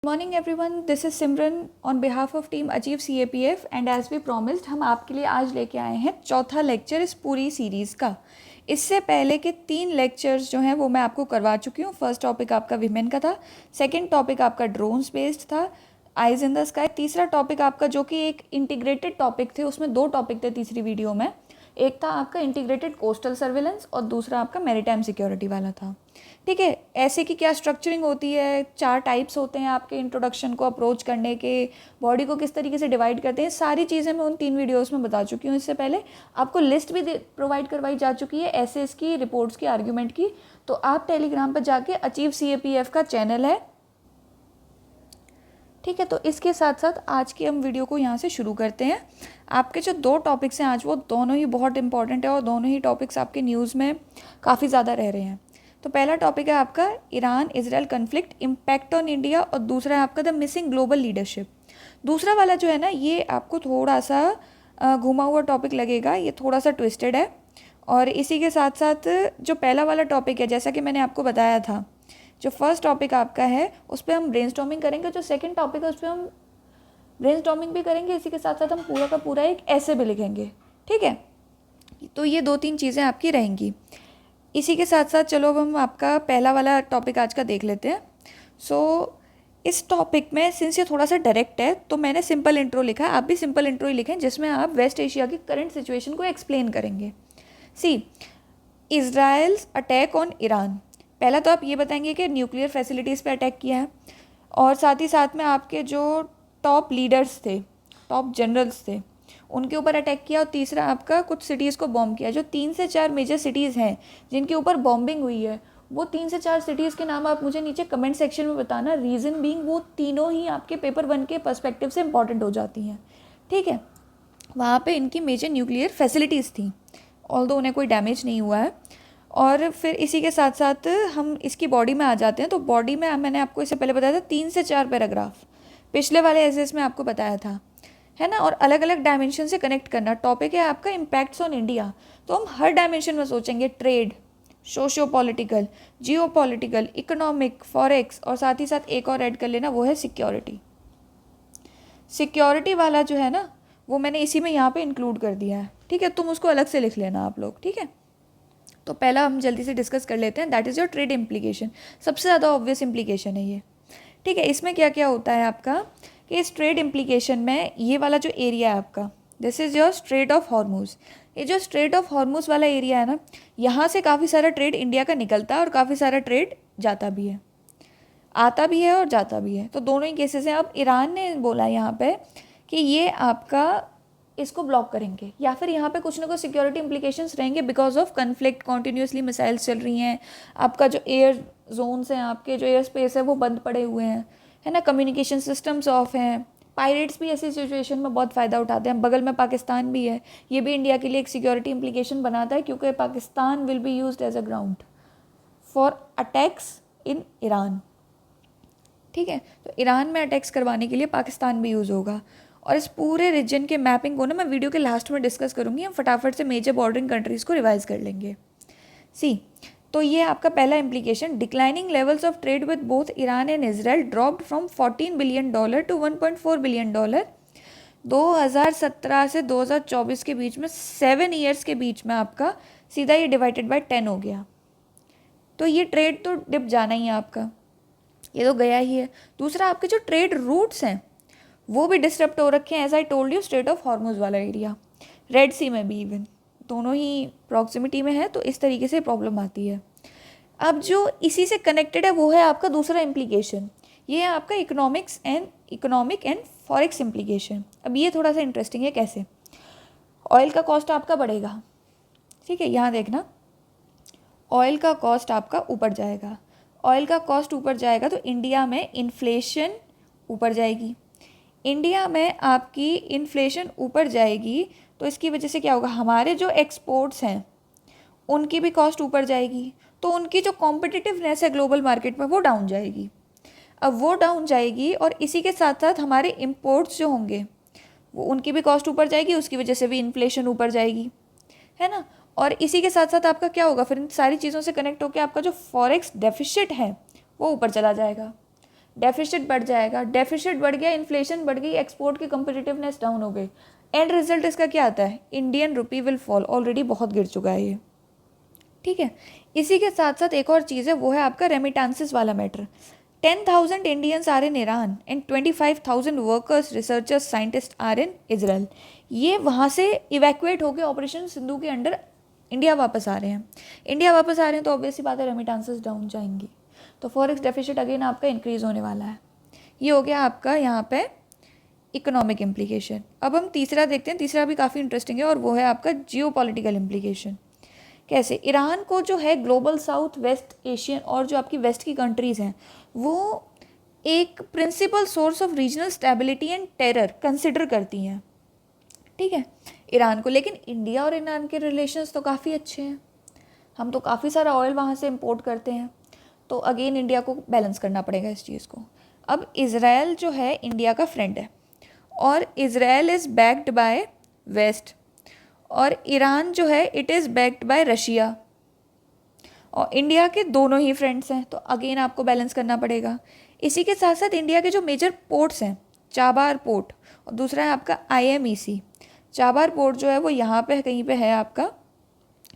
Morning everyone, this is Simran on behalf of team achieve CAPF and as we promised हम आपके लिए आज लेके आए हैं चौथा लेक्चर इस पूरी सीरीज़ का। इससे पहले के 3 लेक्चर्स जो हैं वो मैं आपको करवा चुकी हूँ। फर्स्ट टॉपिक आपका विमेन का था, सेकंड टॉपिक आपका ड्रोन्स बेस्ड था, आइज इन द स्काई, तीसरा टॉपिक आपका जो कि एक इंटीग्रेटेड टॉपिक थे, उसमें 2 टॉपिक थे तीसरी वीडियो में। एक था आपका इंटीग्रेटेड कोस्टल सर्विलेंस और दूसरा आपका मैरीटाइम सिक्योरिटी वाला था। ठीक है, ऐसे की क्या स्ट्रक्चरिंग होती है, 4 टाइप्स होते हैं आपके इंट्रोडक्शन को अप्रोच करने के, बॉडी को किस तरीके से डिवाइड करते हैं, सारी चीज़ें मैं उन 3 वीडियोस में बता चुकी हूँ। इससे पहले आपको लिस्ट भी प्रोवाइड करवाई जा चुकी है ऐसे इसकी रिपोर्ट्स की, आर्ग्यूमेंट की। तो आप टेलीग्राम पर जाके अचीव CAPF का चैनल है, ठीक है। तो इसके साथ साथ आज की हम वीडियो को यहाँ से शुरू करते हैं। आपके जो 2 टॉपिक्स हैं आज, वो दोनों ही बहुत इंपॉर्टेंट है और दोनों ही टॉपिक्स आपके न्यूज़ में काफ़ी ज़्यादा रह रहे हैं। तो पहला टॉपिक है आपका Iran Israel conflict impact on India और दूसरा है आपका द मिसिंग ग्लोबल लीडरशिप। दूसरा वाला जो है ना, ये आपको थोड़ा सा घुमा हुआ टॉपिक लगेगा, ये थोड़ा सा ट्विस्टेड है। और इसी के साथ साथ जो पहला वाला टॉपिक है, जैसा कि मैंने आपको बताया था, जो फर्स्ट टॉपिक आपका है उस पर हम ब्रेनस्टॉर्मिंग करेंगे, जो सेकंड टॉपिक है उस पर हम ब्रेनस्टॉर्मिंग भी करेंगे, इसी के साथ साथ हम पूरा का पूरा एक ऐसे भी लिखेंगे, ठीक है। तो ये 2-3 चीज़ें आपकी रहेंगी। इसी के साथ साथ चलो अब हम आपका पहला वाला टॉपिक आज का देख लेते हैं। इस टॉपिक में सिंस ये थोड़ा सा डायरेक्ट है तो मैंने सिंपल इंट्रो लिखा है, आप भी सिंपल इंट्रो ही लिखें जिसमें आप वेस्ट एशिया की करंट सिचुएशन को एक्सप्लेन करेंगे। Israel's attack on Iran. पहला तो आप ये बताएंगे कि न्यूक्लियर फैसिलिटीज़ पे अटैक किया है और साथ ही साथ में आपके जो टॉप लीडर्स थे, टॉप जनरल्स थे, उनके ऊपर अटैक किया। और तीसरा आपका कुछ सिटीज़ को बॉम्ब किया। जो 3 से 4 मेजर सिटीज़ हैं जिनके ऊपर बॉम्बिंग हुई है, वो 3 से 4 सिटीज़ के नाम आप मुझे नीचे कमेंट सेक्शन में बताना। रीज़न बीइंग वो तीनों ही आपके पेपर 1 के पर्सपेक्टिव से इंपॉर्टेंट हो जाती हैं, ठीक है। वहाँ पे इनकी मेजर न्यूक्लियर फैसिलिटीज़ थी, ऑल्दो उन्हें कोई डैमेज नहीं हुआ है। और फिर इसी के साथ साथ हम इसकी बॉडी में आ जाते हैं। तो बॉडी में मैंने आपको इससे पहले बताया था 3 से 4 पैराग्राफ, पिछले वाले एसेस में आपको बताया था, है ना। और अलग अलग डायमेंशन से कनेक्ट करना। टॉपिक है आपका इम्पैक्ट्स ऑन इंडिया, तो हम हर डायमेंशन में सोचेंगे, ट्रेड, सोशियो पॉलिटिकल, जियो पॉलिटिकल, इकोनॉमिक, फॉरेक्स, और साथ ही साथ एक और ऐड कर लेना, वो है सिक्योरिटी। सिक्योरिटी वाला जो है ना, वो मैंने इसी में यहाँ पे इंक्लूड कर दिया है, ठीक है। तुम उसको अलग से लिख लेना आप लोग, ठीक है। तो पहला हम जल्दी से डिस्कस कर लेते हैं, that is your trade implication. सबसे ज़्यादा ऑब्वियस इम्प्लीकेशन है ये, ठीक है। इसमें क्या क्या होता है आपका कि इस ट्रेड इम्प्लीकेशन में ये वाला जो एरिया है आपका, this is your straight of Hormuz. ये जो स्ट्रेट ऑफ हॉर्मुज वाला एरिया है ना, यहाँ से काफ़ी सारा ट्रेड इंडिया का निकलता है और काफ़ी सारा ट्रेड जाता भी है, आता भी है और जाता भी है। तो दोनों ही केसेस हैं। अब ईरान ने बोला यहाँ पे कि ये आपका इसको ब्लॉक करेंगे, या फिर यहाँ पे कुछ ना कुछ सिक्योरिटी इम्प्लीकेशंस रहेंगे because of conflict, continuously missiles चल रही हैं, आपका जो एयर जोन्स हैं, आपके जो एयर स्पेस है वो बंद पड़े हुए हैं, है ना, कम्युनिकेशन सिस्टम्स ऑफ हैं। पायरेट्स भी ऐसी सिचुएशन में बहुत फ़ायदा उठाते हैं। बगल में पाकिस्तान भी है, ये भी इंडिया के लिए एक सिक्योरिटी इम्प्लीकेशन बनाता है, क्योंकि Pakistan will be used as a ground for attacks in Iran, ठीक है। तो ईरान में अटैक्स करवाने के लिए पाकिस्तान भी यूज़ होगा। और इस पूरे रीजन के मैपिंग को ना मैं वीडियो के लास्ट में डिस्कस करूँगी। हम फटाफट से मेजर बॉर्डरिंग कंट्रीज़ को रिवाइज कर लेंगे। तो ये आपका पहला implication, declining levels of trade with both Iran and Israel dropped from $14 billion to $1.4 billion. 2017 से 2024 के बीच में 7 ईयर्स के बीच में आपका सीधा ये डिवाइडेड बाय 10 हो गया। तो ये ट्रेड तो डिप जाना ही है आपका, ये तो गया ही है। दूसरा, आपके जो ट्रेड रूट्स हैं वो भी डिस्टर्ब हो रखे हैं, as I told you, strait of Hormuz वाला एरिया, रेड सी में भी इवन, दोनों ही प्रॉक्सिमिटी में है, तो इस तरीके से प्रॉब्लम आती है। अब जो इसी से कनेक्टेड है वो है आपका दूसरा इम्प्लीकेशन, ये है आपका इकोनॉमिक एंड फॉरेक्स इम्प्लीकेशन। अब ये थोड़ा सा इंटरेस्टिंग है। कैसे? ऑयल का कॉस्ट आपका बढ़ेगा, ठीक है, यहाँ देखना, ऑयल का कॉस्ट आपका ऊपर जाएगा। ऑयल का कॉस्ट ऊपर जाएगा तो इंडिया में इन्फ्लेशन ऊपर जाएगी। इंडिया में आपकी इन्फ्लेशन ऊपर जाएगी तो इसकी वजह से क्या होगा, हमारे जो एक्सपोर्ट्स हैं उनकी भी कॉस्ट ऊपर जाएगी, तो उनकी जो कॉम्पिटिटिवनेस है ग्लोबल मार्केट में वो डाउन जाएगी। अब वो डाउन जाएगी और इसी के साथ साथ हमारे इम्पोर्ट्स जो होंगे वो उनकी भी कॉस्ट ऊपर जाएगी, उसकी वजह से भी इन्फ्लेशन ऊपर जाएगी, है ना। और इसी के साथ साथ आपका क्या होगा, फिर इन सारी चीज़ों से कनेक्ट होकर आपका जो फॉरेक्स डेफिसिट है वो ऊपर चला जाएगा। डेफिसिट बढ़ जाएगा, डेफिसिट बढ़ गया, इन्फ्लेशन बढ़ गई, एक्सपोर्ट की कंपिटिटिवनेस डाउन हो गई, एंड रिजल्ट इसका क्या आता है, Indian rupee will fall, already बहुत गिर चुका है ये, ठीक है। इसी के साथ साथ एक और चीज़ है, वो है आपका रेमिटांसेस वाला matter. 10,000 Indians are in Iran and 25,000 workers, researchers, scientist are in Israel. ये वहाँ से इवैक्यूएट होकर ऑपरेशन सिंधु के अंडर इंडिया वापस आ रहे हैं। इंडिया वापस आ रहे हैं तो ऑब्वियसली बात है रेमिटांसेस डाउन जाएंगी, तो फॉरेक्स डेफिसिट अगेन आपका इंक्रीज होने वाला है। ये हो गया आपका यहाँ पे इकोनॉमिक इम्प्लीकेशन। अब हम तीसरा देखते हैं, तीसरा भी काफ़ी इंटरेस्टिंग है, और वो है आपका जियो पॉलिटिकल इम्प्लीकेशन। कैसे ईरान को जो है ग्लोबल साउथ, वेस्ट एशियन और जो आपकी वेस्ट की कंट्रीज़ हैं वो एक principal source of regional stability and terror consider करती हैं, ठीक है, ईरान को। लेकिन इंडिया और ईरान के रिलेशंस तो काफ़ी अच्छे हैं, हम तो काफ़ी सारा ऑयल वहाँ से इंपोर्ट करते हैं, तो अगेन इंडिया को बैलेंस करना पड़ेगा इस चीज़ को। अब इज़राइल जो है इंडिया का फ्रेंड है, और Israel is backed by west, और ईरान जो है it is backed by Russia, और इंडिया के दोनों ही फ्रेंड्स हैं, तो अगेन आपको बैलेंस करना पड़ेगा। इसी के साथ साथ इंडिया के जो मेजर पोर्ट्स हैं, चाबार पोर्ट और दूसरा है आपका IMEC। चाबार पोर्ट जो है वो यहाँ पे कहीं पे है आपका,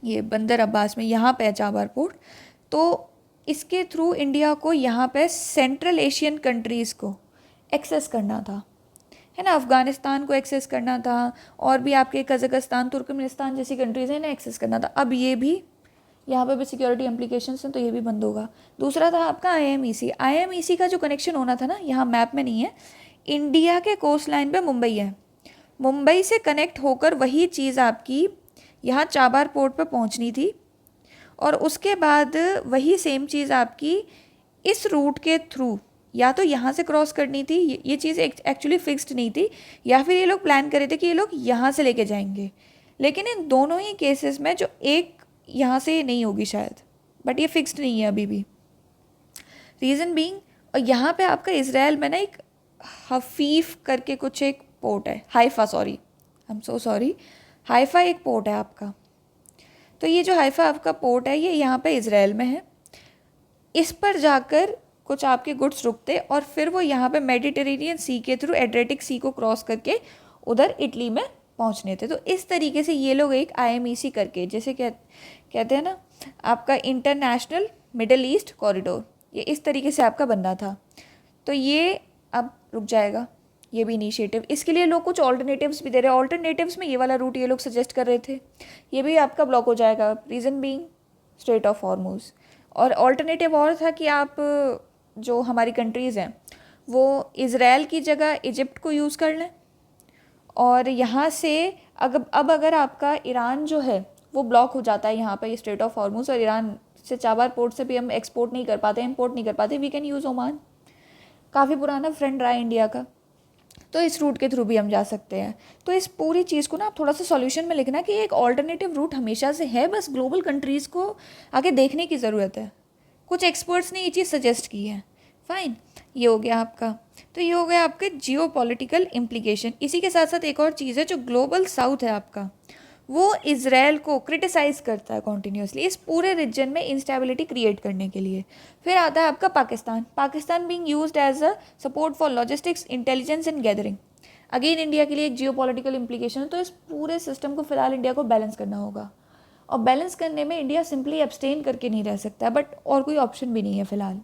ये बंदर अब्बास में यहाँ पे है चाबार पोर्ट। तो इसके थ्रू इंडिया को यहाँ पे सेंट्रल एशियन कंट्रीज़ को एक्सेस करना था, है ना, अफ़गानिस्तान को एक्सेस करना था, और भी आपके कज़ाकिस्तान, तुर्कमेनिस्तान जैसी कंट्रीज़ हैं, इन्हें एक्सेस करना था। अब ये भी यहाँ पे भी सिक्योरिटी इम्प्लीकेशंस हैं, तो ये भी बंद होगा। दूसरा था आपका IMEC का जो कनेक्शन होना था ना, यहाँ मैप में नहीं है, इंडिया के कोस्ट लाइन पे मुंबई है, मुंबई से कनेक्ट होकर वही चीज़ आपकी यहाँ चाबार पोर्ट पे पहुँचनी थी, और उसके बाद वही सेम चीज़ आपकी इस रूट के थ्रू या तो यहाँ से क्रॉस करनी थी, ये चीज़ एक्चुअली फिक्स्ड नहीं थी, या फिर ये लोग प्लान कर रहे थे कि ये लोग यहाँ से लेके जाएंगे, लेकिन इन दोनों ही केसेस में जो एक यहाँ से नहीं होगी शायद, बट ये फिक्स्ड नहीं है अभी भी। रीज़न बीइंग, और यहाँ पे आपका इजराइल में ना एक हफीफ करके कुछ एक पोर्ट है, Haifa, sorry I am so sorry, Haifa एक पोर्ट है आपका। तो ये जो हाइफा आपका पोर्ट है ये यहाँ पे इजराइल में है, इस पर जाकर कुछ आपके गुड्स रुकते और फिर वो यहाँ पे मेडिटेरेनियन सी के थ्रू एड्रियाटिक सी को क्रॉस करके उधर इटली में पहुँचने थे। तो इस तरीके से ये लोग एक IMEC करके, जैसे कहते हैं ना आपका इंटरनेशनल मिडल ईस्ट कॉरिडोर, ये इस तरीके से आपका बनना था। तो ये अब रुक जाएगा, ये भी इनिशिएटिव। इसके लिए लोग कुछ ऑल्टरनेटिव्स भी दे रहे हैं, ऑल्टरनेटिव्स में ये वाला रूट ये लोग सजेस्ट कर रहे थे, ये भी आपका ब्लॉक हो जाएगा। Reason being straight of Hormuz, और ऑल्टरनेटिव और था कि आप जो हमारी कंट्रीज़ हैं वो इज़राइल की जगह इजिप्ट को यूज़ कर लें, और यहाँ से अब अगर आपका ईरान जो है वो ब्लॉक हो जाता है यहाँ पर ये स्ट्रेट ऑफ हॉर्मुज़, और ईरान से चाबार पोर्ट से भी हम एक्सपोर्ट नहीं कर पाते, इंपोर्ट नहीं कर पाते, वी कैन यूज़ ओमान, काफ़ी पुराना फ्रेंड रहा है इंडिया का, तो इस रूट के थ्रू भी हम जा सकते हैं। तो इस पूरी चीज़ को ना आप थोड़ा सा सॉल्यूशन में लिखना कि एक ऑल्टरनेटिव रूट हमेशा से है, बस ग्लोबल कंट्रीज़ को आगे देखने की ज़रूरत है। कुछ एक्सपर्ट्स ने ये चीज़ सजेस्ट की है, फाइन, ये हो गया आपका। तो ये हो गया आपके जियो पॉलिटिकल इम्प्लीकेशन। इसी के साथ साथ एक और चीज़ है, जो ग्लोबल साउथ है आपका, वो इज़राइल को क्रिटिसाइज़ करता है कॉन्टीन्यूसली इस पूरे रीजन में इंस्टेबिलिटी क्रिएट करने के लिए। फिर आता है आपका Pakistan being used as a support for logistics, intelligence and gathering, again India के लिए एक जियो पॉलिटिकल इम्प्लीकेशन है। तो इस पूरे सिस्टम को फिलहाल इंडिया को बैलेंस करना होगा, और बैलेंस करने में इंडिया सिंपली एब्सटेन करके नहीं रह सकता, बट और कोई ऑप्शन भी नहीं है फिलहाल।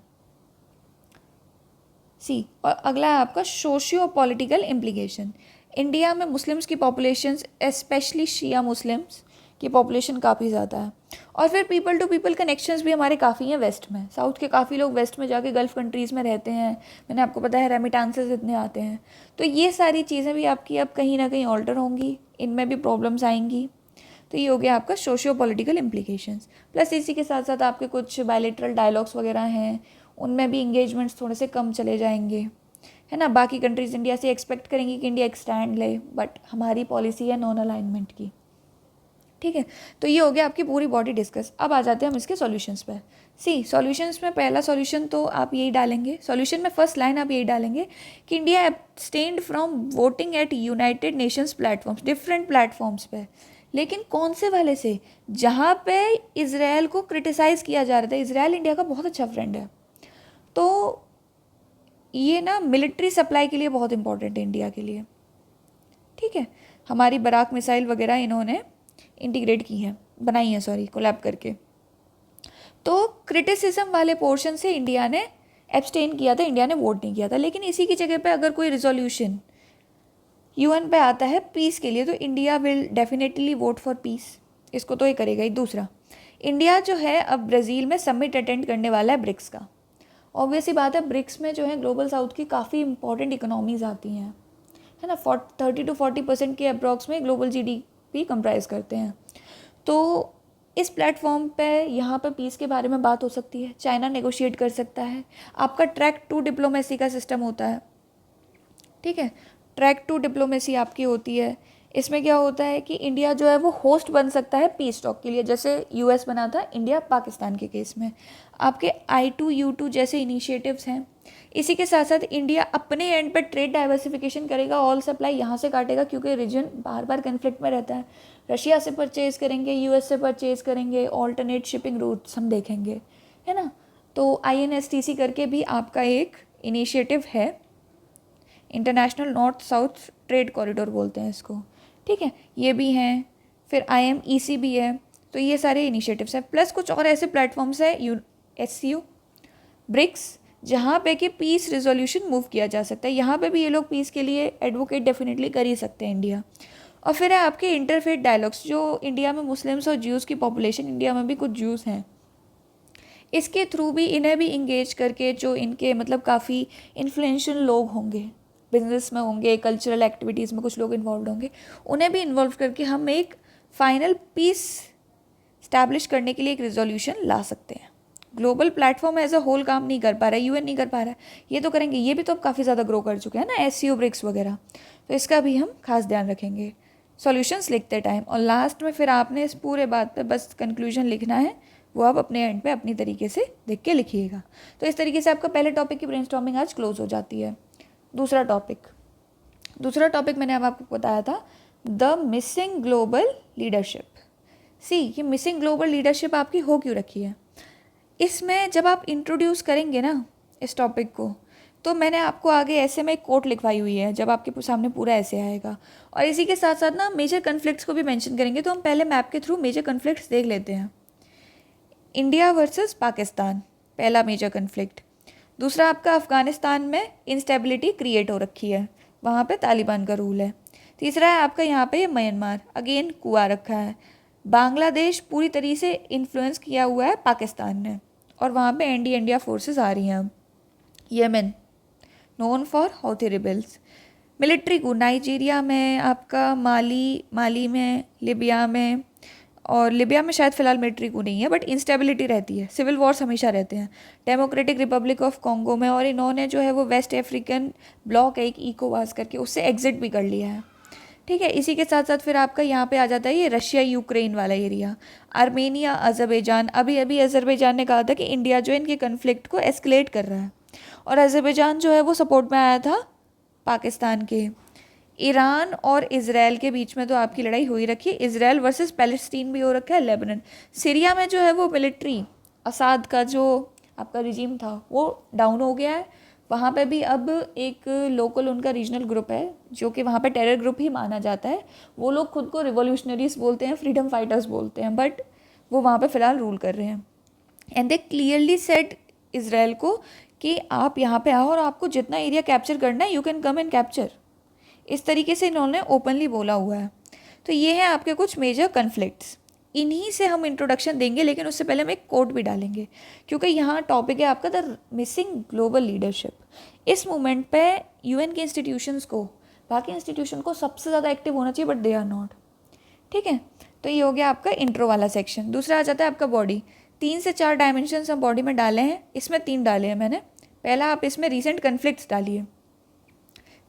और अगला है आपका सोशियो पॉलिटिकल इम्प्लीकेशन। इंडिया में मुस्लिम्स की पॉपुलेशन, स्पेशली शिया मुस्लिम्स की पॉपुलेशन काफ़ी ज़्यादा है, और फिर पीपल टू पीपल कनेक्शंस भी हमारे काफ़ी हैं वेस्ट में। साउथ के काफ़ी लोग वेस्ट में जाके गल्फ़ कंट्रीज़ में रहते हैं, मैंने आपको पता है रेमिटांसेस इतने आते हैं। तो ये सारी चीज़ें भी आपकी अब कहीं ना कहीं ऑल्टर होंगी, इनमें भी प्रॉब्लम्स आएंगी। तो ये हो गया आपका सोशियो पॉलिटिकल इम्प्लीकेशंस। प्लस इसी के साथ साथ आपके कुछ बायलैटरल डायलॉग्स वगैरह हैं, उनमें भी इंगेजमेंट्स थोड़े से कम चले जाएंगे, है ना। बाकी कंट्रीज़ इंडिया से एक्सपेक्ट करेंगी कि इंडिया एक स्टैंड ले, बट हमारी पॉलिसी है नॉन अलाइनमेंट की, ठीक है। तो ये हो गया आपकी पूरी बॉडी डिस्कस। अब आ जाते हैं हम इसके सॉल्यूशंस पर। सॉल्यूशंस में पहला सॉल्यूशन तो आप यही डालेंगे, सॉल्यूशन में फर्स्ट लाइन आप यही डालेंगे कि India abstained from voting at United Nations platforms, different platforms पे, लेकिन कौन से वाले से, जहाँ पे इज़राइल को क्रिटिसाइज़ किया जा रहा था। इज़राइल इंडिया का बहुत अच्छा फ्रेंड है, तो ये ना मिलिट्री सप्लाई के लिए बहुत इंपॉर्टेंट है इंडिया के लिए, ठीक है। हमारी बराक मिसाइल वगैरह इन्होंने इंटीग्रेट की हैं, बनाई हैं, सॉरी, कोलैब करके। तो क्रिटिसिज्म वाले पोर्शन से इंडिया ने एब्सटेन किया था, इंडिया ने वोट नहीं किया था। लेकिन इसी की जगह पे अगर कोई रिजोल्यूशन यूएन पे आता है पीस के लिए, तो India will definitely vote for piece, इसको तो ये करेगा ही। दूसरा, इंडिया जो है अब ब्राज़ील में समिट अटेंड करने वाला है ब्रिक्स का। ऑब्वियस ही बात है, ब्रिक्स में जो है ग्लोबल साउथ की काफ़ी इंपॉर्टेंट इकोनॉमीज़ आती हैं, है ना। 30 to 40% के अप्रॉक्स में ग्लोबल जीडीपी कंप्राइज करते हैं। तो इस प्लेटफॉर्म पे यहाँ पे पीस के बारे में बात हो सकती है, चाइना नेगोशिएट कर सकता है। आपका ट्रैक टू डिप्लोमेसी का सिस्टम होता है, ठीक है। ट्रैक टू डिप्लोमेसी आपकी होती है। इसमें क्या होता है कि इंडिया जो है वो होस्ट बन सकता है पीस टॉक के लिए, जैसे यूएस बना था इंडिया पाकिस्तान के केस में। आपके I2U2 जैसे इनिशिएटिव्स हैं। इसी के साथ साथ इंडिया अपने एंड पर ट्रेड डाइवर्सिफिकेशन करेगा, ऑल सप्लाई यहाँ से काटेगा, क्योंकि रीजन बार बार कन्फ्लिक्ट में रहता है। रशिया से परचेज करेंगे, यूएस से परचेज करेंगे, ऑल्टरनेट शिपिंग रूट्स हम देखेंगे, है ना। तो INSTC करके भी आपका एक इनिशिएटिव है, international north south trade corridor बोलते हैं इसको, ठीक है। ये भी हैं, फिर IMEC भी है। तो ये सारे इनिशिएटिव्स हैं, प्लस कुछ और ऐसे प्लेटफॉर्म्स है SCO, ब्रिक्स, जहाँ पे कि पीस रिजोल्यूशन मूव किया जा सकता है। यहाँ पे भी ये लोग पीस के लिए एडवोकेट डेफिनेटली कर ही सकते हैं इंडिया। और फिर है आपके इंटरफेथ डायलॉग्स, जो इंडिया में मुस्लिम्स और ज्यूज़ की पॉपुलेशन, इंडिया में भी कुछ ज्यूज़ हैं, इसके थ्रू भी इन्हें भी इंगेज करके, जो इनके मतलब काफ़ी इन्फ्लुएंशियल लोग होंगे, बिजनेस में होंगे, कल्चरल एक्टिविटीज़ में कुछ लोग इन्वॉल्व होंगे, उन्हें भी इन्वॉल्व करके हम एक फाइनल पीस स्टैब्लिश करने के लिए एक रिजोल्यूशन ला सकते हैं। Global platform as a whole काम नहीं कर पा रहा है, UN नहीं कर पा रहा है, ये तो करेंगे। ये भी तो अब काफ़ी ज़्यादा ग्रो कर चुके हैं ना, SCO, ब्रिक्स वगैरह। तो इसका भी हम खास ध्यान रखेंगे सॉल्यूशंस लिखते टाइम। और लास्ट में फिर आपने इस पूरे बात पे बस कंक्लूजन लिखना है, वो आप अपने एंड पे अपनी तरीके से देख के लिखिएगा। तो इस तरीके से आपका पहले टॉपिक की ब्रेनस्टॉर्मिंग आज क्लोज हो जाती है। दूसरा टॉपिक मैंने अब आपको बताया था, द मिसिंग ग्लोबल लीडरशिप। ये मिसिंग ग्लोबल लीडरशिप आपकी हो क्यों रखी है? इसमें जब आप इंट्रोड्यूस करेंगे ना इस टॉपिक को, तो मैंने आपको आगे ऐसे में एक कोट लिखवाई हुई है, जब आपके सामने पूरा ऐसे आएगा। और इसी के साथ साथ ना मेजर कन्फ्लिक्ट्स को भी मेंशन करेंगे। तो हम पहले मैप के थ्रू मेजर कन्फ्लिक्ट्स देख लेते हैं। इंडिया वर्सेस पाकिस्तान पहला मेजर कन्फ्लिक्ट। दूसरा आपका अफ़गानिस्तान में इंस्टेबिलिटी क्रिएट हो रखी है, वहाँ पे तालिबान का रूल है। तीसरा है आपका यहाँ पे म्यांमार, अगेन कुआ रखा है। बांग्लादेश पूरी तरीके से इन्फ्लुएंस किया हुआ है पाकिस्तान ने, और वहाँ पे इंडिया फोर्सेस आ रही हैं अब। Yemen, known for Houthi rebels. Military को नाइजीरिया में, आपका माली में, लिबिया में, और लिबिया में शायद फ़िलहाल मिलिट्री को नहीं है, बट इंस्टेबिलिटी रहती है, सिविल वॉर्स हमेशा रहते हैं। डेमोक्रेटिक रिपब्लिक ऑफ कॉन्गो में, और इन्होंने जो है वो वेस्ट अफ्रीकन ब्लॉक है एक इकोवास करके, उससे एग्जिट भी कर लिया है, ठीक है। इसी के साथ साथ फिर आपका यहाँ पे आ जाता है ये रशिया यूक्रेन वाला एरिया, आर्मेनिया, अज़रबैजान। अभी अज़रबैजान ने कहा था कि इंडिया जो इनके कन्फ्लिक्ट को एस्केलेट कर रहा है, और अज़रबैजान जो है वो सपोर्ट में आया था पाकिस्तान के। ईरान और इज़राइल के बीच में तो आपकी लड़ाई हो ही रखी है, इज़राइल वर्सेस पैलेस्टीन भी हो रखा है, लेबनान। सीरिया में जो है वो मिलिट्री, असाद का जो आपका रिजीम था वो डाउन हो गया है। वहाँ पे भी अब एक लोकल उनका रीजनल ग्रुप है, जो कि वहाँ पे टेरर ग्रुप ही माना जाता है। वो लोग खुद को रिवोल्यूशनरीज बोलते हैं, फ्रीडम फाइटर्स बोलते हैं, बट वो वहाँ पे फ़िलहाल रूल कर रहे हैं। And they clearly said Israel को कि आप यहाँ पे आओ और आपको जितना एरिया कैप्चर करना है, you can come and capture. इस तरीके से इन्होंने ओपनली बोला हुआ है। तो ये हैं आपके कुछ मेजर कन्फ्लिक्ट्स, इन्हीं से हम इंट्रोडक्शन देंगे, लेकिन उससे पहले हम एक कोट भी डालेंगे, क्योंकि यहाँ टॉपिक है आपका द मिसिंग ग्लोबल लीडरशिप। इस मोमेंट पे UN के इंस्टीट्यूशंस को, बाकी इंस्टीट्यूशन को सबसे ज़्यादा एक्टिव होना चाहिए, बट दे आर नॉट, ठीक है। तो ये हो गया आपका इंट्रो वाला सेक्शन। दूसरा आ जाता है आपका बॉडी। 3 से 4 डायमेंशंस हम बॉडी में डाले हैं, इसमें 3 डाले हैं मैंने। पहला आप इसमें रिसेंट कन्फ्लिक्ट्स डालिए,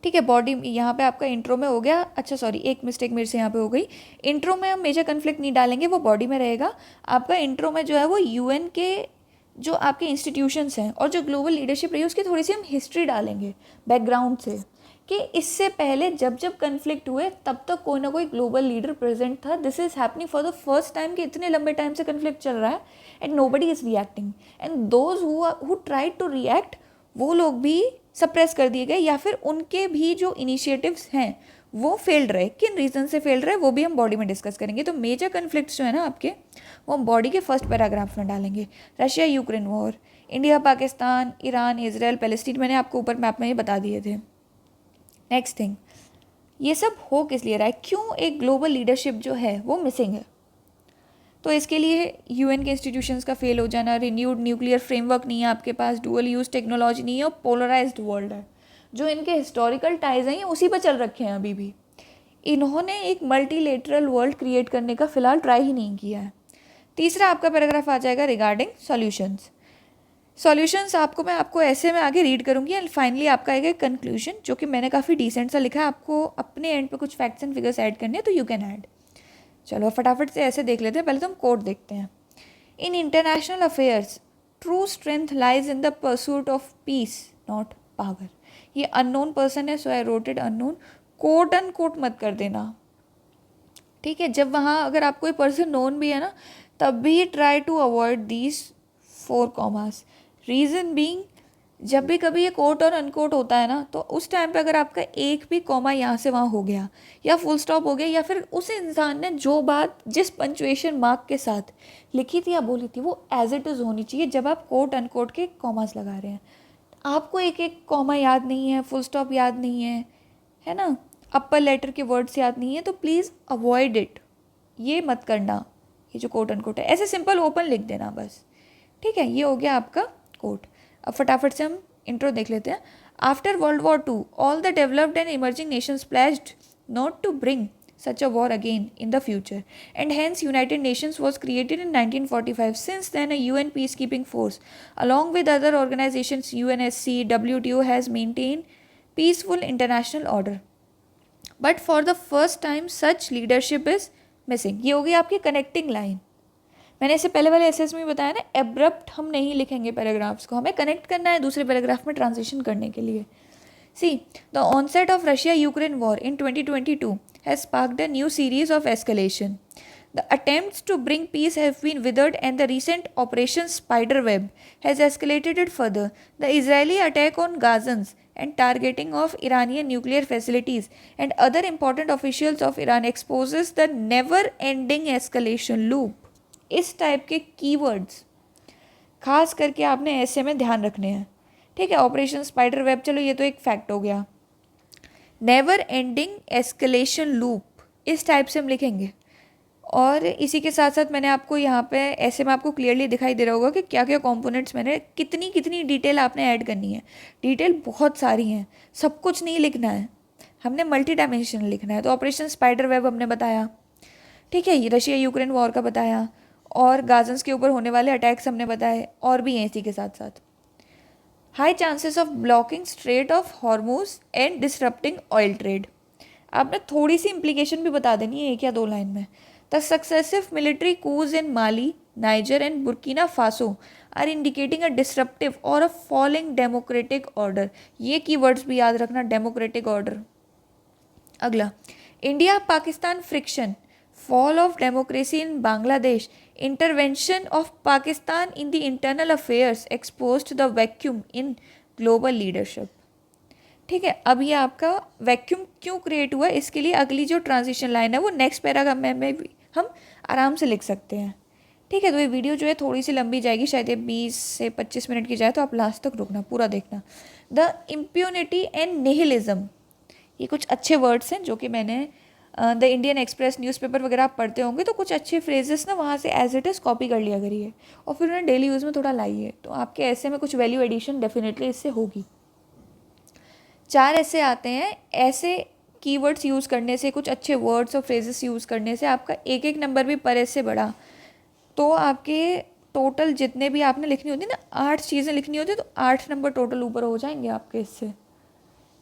ठीक है। बॉडी यहाँ पे आपका इंट्रो में हो गया, अच्छा सॉरी एक मिस्टेक मेरे से यहाँ पे हो गई। इंट्रो में हम मेजर कन्फ्लिक्ट नहीं डालेंगे, वो बॉडी में रहेगा। आपका इंट्रो में जो है वो UN के जो आपके इंस्टीट्यूशंस हैं और जो ग्लोबल लीडरशिप रही है उसकी थोड़ी सी हम हिस्ट्री डालेंगे बैकग्राउंड से, कि इससे पहले जब जब कन्फ्लिक्ट हुए तब तक कोई ना कोई ग्लोबल लीडर प्रेजेंट था। This is happening for the first time कि इतने लंबे टाइम से कन्फ्लिक्ट चल रहा है and nobody is reacting, and those who tried to react वो लोग भी सप्रेस कर दिए गए, या फिर उनके भी जो इनिशिएटिव्स हैं वो फेल्ड रहे। किन रीज़न से फेल्ड रहे वो भी हम बॉडी में डिस्कस करेंगे। तो मेजर कन्फ्लिक्ट्स जो है ना आपके, वो हम बॉडी के फर्स्ट पैराग्राफ में डालेंगे। Russia Ukraine war, India Pakistan, Iran, Israel, Palestine, मैंने आपको ऊपर मैप में ही बता दिए थे। नेक्स्ट थिंग, ये सब हो किस लिए रहा है, क्यों एक ग्लोबल लीडरशिप जो है वो मिसिंग है। तो इसके लिए यूएन के इंस्टीट्यूशंस का फेल हो जाना, रिन्यूड न्यूक्लियर फ्रेमवर्क नहीं है आपके पास, डुअल यूज टेक्नोलॉजी नहीं है, और पोलराइज्ड वर्ल्ड है। जो इनके हिस्टोरिकल टाइज हैं ये उसी पर चल रखे हैं अभी भी। इन्होंने एक मल्टीलेटरल वर्ल्ड क्रिएट करने का फिलहाल ट्राई ही नहीं किया है। तीसरा आपका पैराग्राफ आ जाएगा रिगार्डिंग सॉल्यूशंस। सॉल्यूशंस मैं आपको ऐसे में आगे रीड करूंगी, एंड फाइनली आपका आएगा कंक्लूजन, जो कि मैंने काफ़ी डिसेंट सा लिखा है। आपको अपने एंड पे कुछ फैक्ट्स एंड फिगर्स ऐड करने हैं तो यू कैन ऐड। चलो फटाफट से ऐसे देख लेते हैं। पहले तो हम कोट देखते हैं। In international affairs true strength lies in the pursuit of peace not power. ये अननोन पर्सन है, so I wrote it unknown. Quote unquote मत कर देना, ठीक है। जब वहाँ अगर आपको कोई पर्सन नोन भी है ना, तब भी try to avoid these 4 commas. Reason being, जब भी कभी ये कोट और अनकोट होता है ना, तो उस टाइम पे अगर आपका एक भी कॉमा यहाँ से वहाँ हो गया, या फुल स्टॉप हो गया, या फिर उस इंसान ने जो बात जिस पंचुएशन मार्क के साथ लिखी थी या बोली थी वो एज इट इज़ होनी चाहिए। जब आप कोट अनकोट के कॉमास लगा रहे हैं, आपको एक एक कॉमा याद नहीं है, फुल स्टॉप याद नहीं है ना, अपर लेटर के वर्ड्स याद नहीं है, तो प्लीज़ अवॉइड इट। ये मत करना, ये जो कोट अनकोट है ऐसे सिंपल ओपन लिख देना बस, ठीक है। ये हो गया आपका कोट। अब फटाफट से हम इंट्रो देख लेते हैं। After world war II, all the developed and emerging nations pledged not to bring such a war again in the future, and hence United Nations was created in 1945. Since then, a UN peacekeeping force, along with other organizations, UNSC, WTO, has maintained peaceful international order. But for the first time, such leadership is missing. ये हो गई आपकी connecting line. मैंने इससे पहले वाले assess में बताया ना, एब्रप्ट हम नहीं लिखेंगे पैराग्राफ्स को, हमें कनेक्ट करना है दूसरे पैराग्राफ में ट्रांजिशन करने के लिए। See, the onset of Russia-Ukraine war in 2022 has sparked a new series of escalation. The attempts to bring peace have been withered, and the recent Operation Spiderweb has escalated it further. The Israeli attack on Gazans and targeting of Iranian nuclear facilities and other important officials of Iran exposes the never-ending escalation loop. इस type के keywords खास करके आपने ऐसे में ध्यान रखने हैं, ठीक है। ऑपरेशन स्पाइडर वेब, चलो ये तो एक फैक्ट हो गया। नेवर एंडिंग एस्केलेशन लूप, इस टाइप से हम लिखेंगे। और इसी के साथ साथ मैंने आपको यहाँ पे ऐसे में आपको क्लियरली दिखाई दे रहा होगा कि क्या क्या कंपोनेंट्स मैंने, कितनी कितनी डिटेल आपने ऐड करनी है। डिटेल बहुत सारी हैं, सब कुछ नहीं लिखना है, हमने मल्टी डायमेंशनल लिखना है। तो ऑपरेशन स्पाइडर वेब हमने बताया, ठीक है। रशिया यूक्रेन वॉर का बताया, और गाजन्स के ऊपर होने वाले अटैक्स हमने बताए, और भी हैं इसी के साथ साथ। High chances of blocking straight of Hormuz and disrupting oil trade. आपने थोड़ी सी इम्प्लीकेशन भी बता देनी है 1 या 2 लाइन में। The successive military coups in Mali, Niger and Burkina Faso are indicating a disruptive or a falling democratic order. ये keywords भी याद रखना, डेमोक्रेटिक ऑर्डर। अगला, India Pakistan friction, fall of democracy in Bangladesh, intervention of Pakistan in the internal affairs exposed the vacuum in global leadership। ठीक है, अब ये आपका वैक्यूम क्यों क्रिएट हुआ, इसके लिए अगली जो ट्रांजिशन लाइन है वो नेक्स्ट पैराग्राफ में भी हम आराम से लिख सकते हैं, ठीक है। तो ये वीडियो जो है थोड़ी सी लंबी जाएगी, शायद ये 20 से 25 मिनट की जाए, तो आप लास्ट तक रुकना, पूरा देखना। द इम्प्यूनिटी एंड निहिलिज्म, ये कुछ अच्छे वर्ड्स हैं जो कि मैंने द इंडियन एक्सप्रेस न्यूज़पेपर वगैरह आप पढ़ते होंगे, तो कुछ अच्छे फ्रेजेस ना वहाँ से एज इट इज़ कॉपी कर लिया करिए, और फिर उन्हें डेली यूज़ में थोड़ा लाइए, तो आपके ऐसे में कुछ वैल्यू एडिशन डेफिनेटली इससे होगी। 4 ऐसे आते हैं, ऐसे कीवर्ड्स यूज़ करने से, कुछ अच्छे वर्ड्स और फ्रेजेस यूज़ करने से आपका एक एक नंबर भी पर ऐसे बढ़ा, तो आपके टोटल जितने भी आपने लिखनी होती है ना, 8 चीज़ें लिखनी होती है, तो 8 नंबर टोटल ऊपर हो जाएंगे आपके इससे।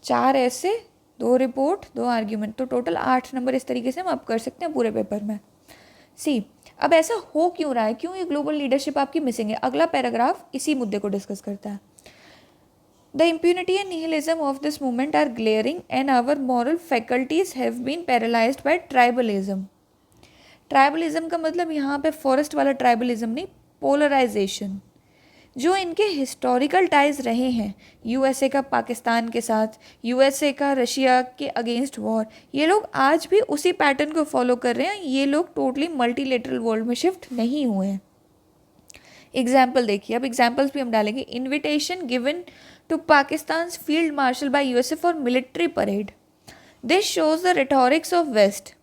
4 ऐसे, 2 रिपोर्ट, 2 आर्ग्यूमेंट, तो टोटल 8 नंबर इस तरीके से हम अप कर सकते हैं पूरे पेपर में। सी, अब ऐसा हो क्यों रहा है, क्यों ये ग्लोबल लीडरशिप आपकी मिसिंग है। अगला पैराग्राफ इसी मुद्दे को डिस्कस करता है। The impunity and nihilism of this movement are glaring and our moral faculties have been paralysed by tribalism. Tribalism का मतलब यहाँ पे फॉरेस्ट वाला ट्राइबलिज्म नहीं, पोलराइजेशन। जो इनके हिस्टोरिकल टाइज रहे हैं, यूएसए का पाकिस्तान के साथ, यूएसए का रशिया के अगेंस्ट वॉर, ये लोग आज भी उसी पैटर्न को फॉलो कर रहे हैं। ये लोग टोटली मल्टीलेटरल वर्ल्ड में शिफ्ट नहीं हुए हैं। एग्जाम्पल देखिए, अब एग्जाम्पल्स भी हम डालेंगे। Invitation given to Pakistan field marshal by USA for military parade, this shows the rhetorics of West,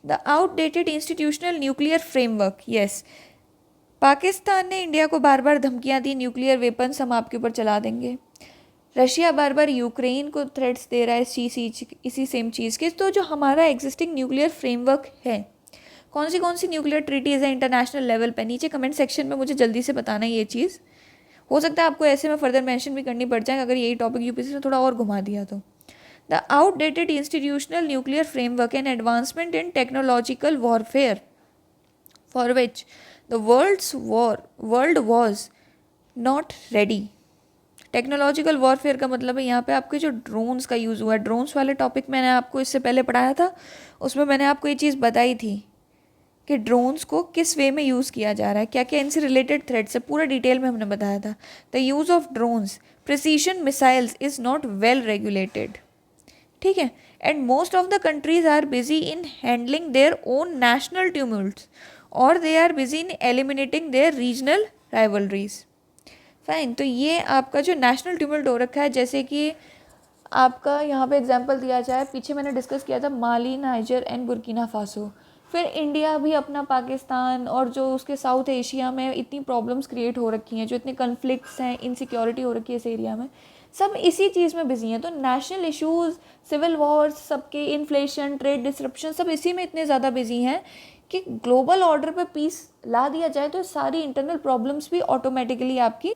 the outdated institutional nuclear framework. Yes, Pakistan ने इंडिया को बार बार धमकियां दी, न्यूक्लियर वेपन्स हम आपके ऊपर चला देंगे। रशिया बार बार यूक्रेन को थ्रेट्स दे रहा है इसी सेम चीज़ के। तो जो हमारा एग्जिस्टिंग न्यूक्लियर फ्रेमवर्क है, कौन सी न्यूक्लियर ट्रीटीज़ है इंटरनेशनल लेवल पे, नीचे कमेंट सेक्शन में मुझे जल्दी से बताना ये चीज़। हो सकता है आपको ऐसे में फर्दर मेंशन भी करनी पड़ जाए अगर यही टॉपिक यूपीएससी ने थोड़ा और घुमा दिया तो। The outdated institutional nuclear framework and advancement in technological warfare for which the world was not ready. Technological warfare का मतलब है यहाँ पे आपके जो ड्रोन्स का यूज़ हुआ है, ड्रोन्स वाले टॉपिक मैंने आपको इससे पहले पढ़ाया था, उसमें मैंने आपको ये चीज़ बताई थी कि ड्रोन्स को किस वे में यूज़ किया जा रहा है, क्या क्या इनसे रिलेटेड थ्रेड्स है, पूरा डिटेल में हमने बताया था। The use of drones precision missiles is not well regulated, ठीक है, and most of the countries are busy in handling their own national tumults or they are busy in eliminating their regional rivalries. Fine, तो ये आपका जो national tumult हो रखा है, जैसे कि आपका यहाँ पे एग्जांपल दिया जाए, पीछे मैंने डिस्कस किया था माली, नाइजर एंड बुर्किना फासो। फिर इंडिया भी अपना पाकिस्तान और जो उसके साउथ एशिया में इतनी प्रॉब्लम्स क्रिएट हो रखी हैं, जो इतने कन्फ्लिक्ट्स हैं, इनसिक्योरिटी हो रखी है इस एरिया में, सब इसी चीज़ में बिजी हैं। तो नेशनल इश्यूज़, सिविल वॉर्स, सबके इन्फ्लेशन, ट्रेड डिसरप्शन, सब इसी में इतने ज़्यादा बिजी हैं कि ग्लोबल ऑर्डर पे पीस ला दिया जाए तो सारी इंटरनल प्रॉब्लम्स भी ऑटोमेटिकली आपकी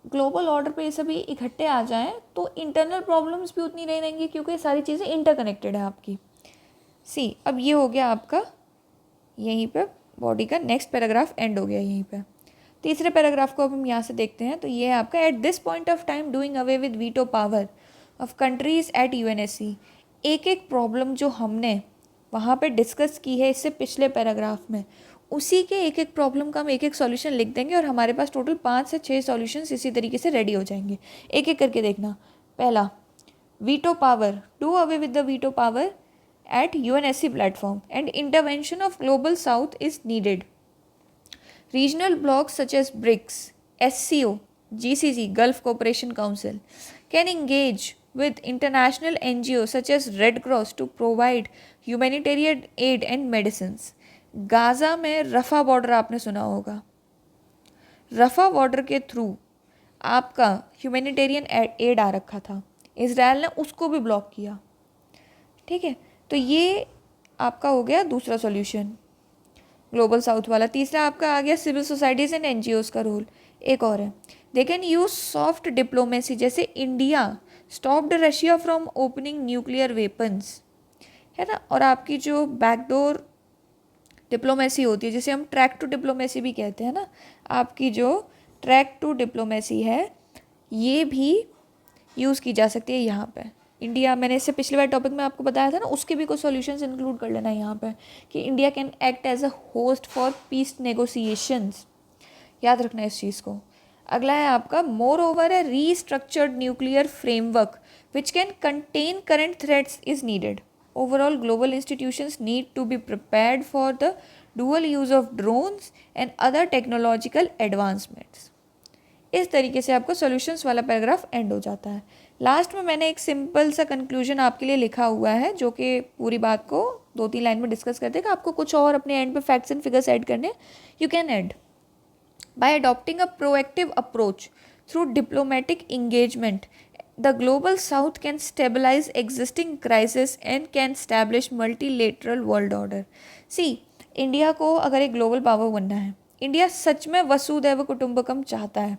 ग्लोबल ऑर्डर पे ये सभी इकट्ठे आ जाएं तो इंटरनल प्रॉब्लम्स भी उतनी नहीं रहेंगी, क्योंकि ये सारी चीज़ें इंटरकनेक्टेड है आपकी। सी, अब ये हो गया आपका, यहीं पे बॉडी का नेक्स्ट पैराग्राफ एंड हो गया यहीं पे। तीसरे पैराग्राफ को अब हम यहाँ से देखते हैं, तो ये है आपका, at this point of time doing away with veto power of countries at UNSC. एक एक प्रॉब्लम जो हमने वहाँ पे डिस्कस की है इससे पिछले पैराग्राफ में, उसी के एक एक प्रॉब्लम का हम एक एक सॉल्यूशन लिख देंगे और हमारे पास टोटल 5 से 6 सॉल्यूशंस इसी तरीके से रेडी हो जाएंगे। एक एक करके देखना। पहला, veto power, do away with the veto power at UNSC platform and intervention of global south is needed. Regional blocs such as BRICS, SCO, GCC, Gulf Cooperation Council can engage with international NGOs such as Red Cross to provide humanitarian aid and medicines. Gaza में रफ़ा border आपने सुना होगा, रफ़ा border के through आपका humanitarian add a रखा था, Israel ने उसको भी ब्लॉक किया, ठीक है। तो ये आपका हो गया दूसरा सॉल्यूशन, ग्लोबल साउथ वाला। तीसरा आपका आ गया सिविल सोसाइटीज़ एंड एनजीओज़ का रोल। एक और है, they can use soft diplomacy, जैसे India stopped Russia from opening nuclear weapons, है ना। और आपकी जो बैकडोर डिप्लोमेसी होती है, जिसे हम ट्रैक टू डिप्लोमेसी भी कहते हैं ना, आपकी जो ट्रैक टू डिप्लोमेसी है ये भी यूज़ की जा सकती है यहाँ पे। इंडिया, मैंने इससे पिछले बार टॉपिक में आपको बताया था ना, उसके भी कुछ सॉल्यूशंस इंक्लूड कर लेना है यहाँ पे, कि India can act as a host for peace negotiations, याद रखना है इस चीज़ को। अगला है आपका, moreover a restructured nuclear framework which can contain current threats is needed. Overall global institutions need to be prepared for the dual use of drones and other technological advancements. इस तरीके से आपका सॉल्यूशंस वाला paragraph and हो जाता है। Last में मैंने एक सिंपल सा कंक्लूजन आपके लिए लिखा हुआ है, जो कि पूरी बात को 2-3 लाइन में डिस्कस करते हैं। कि आपको कुछ और अपने एंड पे फैक्ट्स एंड फिगर्स ऐड करने, you can add by adopting a proactive approach through diplomatic engagement the global south can stabilise existing crisis and can establish multilateral world order. See, India को अगर एक global power बनना है, India सच में वसुधैव कुटुंबकम चाहता है,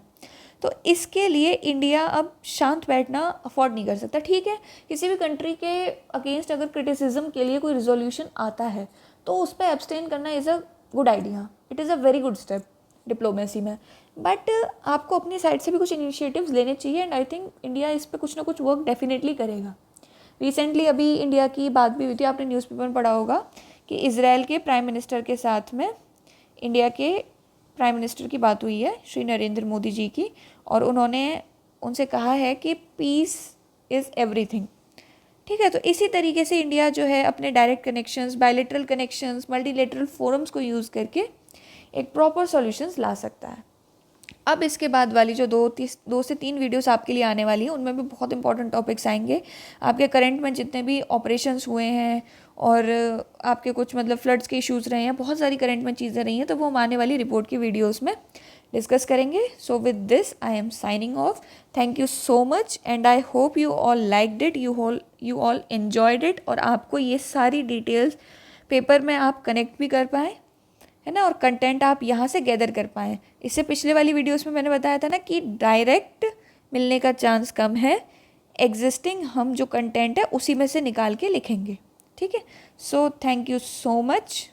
तो इसके लिए इंडिया अब शांत बैठना अफोर्ड नहीं कर सकता, ठीक है। किसी भी कंट्री के अगेंस्ट अगर क्रिटिसिज्म के लिए कोई रिजोल्यूशन आता है तो उस पर एब्सटेन करना is a good idea, it is a very good step diplomacy में, बट आपको अपनी साइड से भी कुछ इनिशिएटिव्स लेने चाहिए, एंड आई थिंक इंडिया इस पर कुछ ना कुछ वर्क डेफिनेटली करेगा। रिसेंटली अभी इंडिया की बात भी हुई थी, आपने न्यूज़पेपर में पढ़ा होगा कि इजराइल के प्राइम मिनिस्टर के साथ में इंडिया के प्राइम मिनिस्टर की बात हुई है, श्री नरेंद्र मोदी जी की, और उन्होंने उनसे कहा है कि पीस इज़ एवरीथिंग। ठीक है, तो इसी तरीके से इंडिया जो है अपने direct connections, bilateral connections, multilateral forums को यूज़ करके एक प्रॉपर सॉल्यूशंस ला सकता है। अब इसके बाद वाली जो 2 से 3 वीडियोस आपके लिए आने वाली हैं, उनमें भी बहुत इंपॉर्टेंट टॉपिक्स आएंगे। आपके करंट में जितने भी ऑपरेशंस हुए हैं और आपके कुछ मतलब फ्लड्स के इश्यूज़ रहे हैं, बहुत सारी करंट में चीज़ें रही हैं, तो वो हम आने वाली रिपोर्ट की वीडियोज़ में डिस्कस करेंगे। So with this I am signing off. Thank you so much and I hope you all liked it, you all enjoyed it, और आपको ये सारी डिटेल्स पेपर में आप कनेक्ट भी कर पाएँ, है ना, और कंटेंट आप यहाँ से गैदर कर पाएँ। इससे पिछले वाली वीडियोस में मैंने बताया था ना कि डायरेक्ट मिलने का चांस कम है, एग्जिस्टिंग हम जो कंटेंट है उसी में से निकाल के लिखेंगे। ठीक है, so thank you so much.